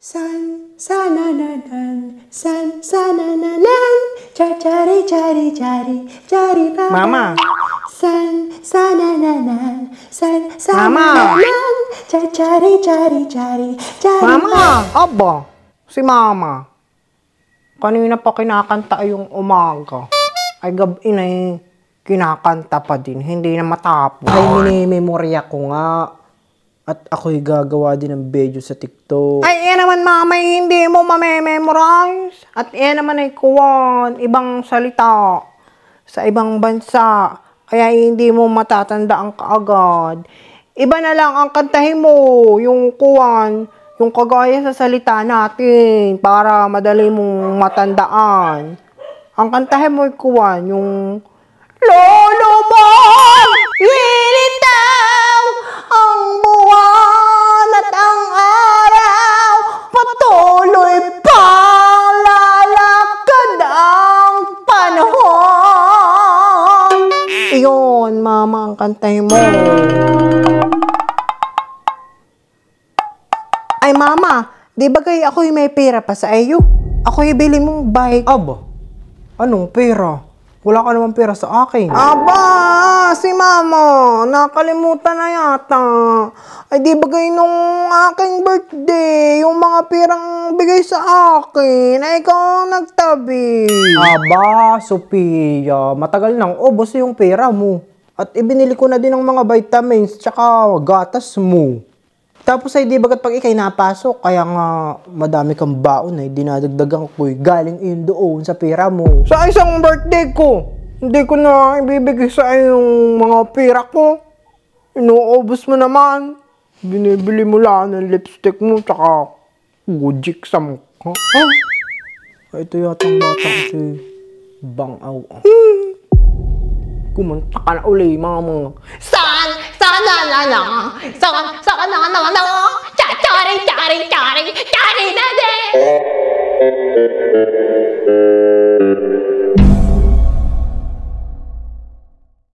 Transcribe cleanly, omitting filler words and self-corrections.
San, sanananan, san, sanananan, cari, cari, cari, cari, papa. Mama. San, sanananan, san, sanananan, cari, cari, cari, cari, Mama! Aba, si Mama. Kanina pa kinakanta yung umaga. Ay gabi na kinakanta pa din. Hindi na matapos. Ay, minimemorya ko nga. At ako'y gagawa din ng video sa TikTok. Ay, yan naman, Mama, hindi mo mamememorize. At yan naman ay kuwan, ibang salita sa ibang bansa. Kaya hindi mo matatandaan kaagad. Iba na lang ang kantahin mo, yung kuwan, yung kagaya sa salita natin, para madali mong matandaan. Ang kantahin mo, kuwan, yung Lolo mo, lilitaw ang buwan at ang araw, patuloy pang lalakad ang panahon. Iyon, Mama, ang kantahin mo. Ay, Mama, di ba kayo ako'y may pera pa sa iyo? Ako'y bili mong bike. Aba, anong pera? Wala ka naman pera sa akin. Aba, si Mama, nakalimutan na yata. Ay, di ba kayo nung aking birthday, yung mga perang bigay sa akin, ay ikaw ang nagtabi. Aba, Sophia, matagal nang ubos yung pera mo. At ibinili ko na din ng mga vitamins, tsaka gatas mo. Tapos ay di bagat pag ikay napasok, kaya nga madami kang baon ay dinadagdagan ko galing iyon doon sa pera mo. Sa isang birthday ko, hindi ko na ibibigay sa yung mga pera ko. Inuubos mo naman. Binibili mo lang ng lipstick mo, tsaka gujik sa mukha. Huh? Ito yata ang batang si Bangaw. Kumanta ka na uli, Mama. Saan na cari na din.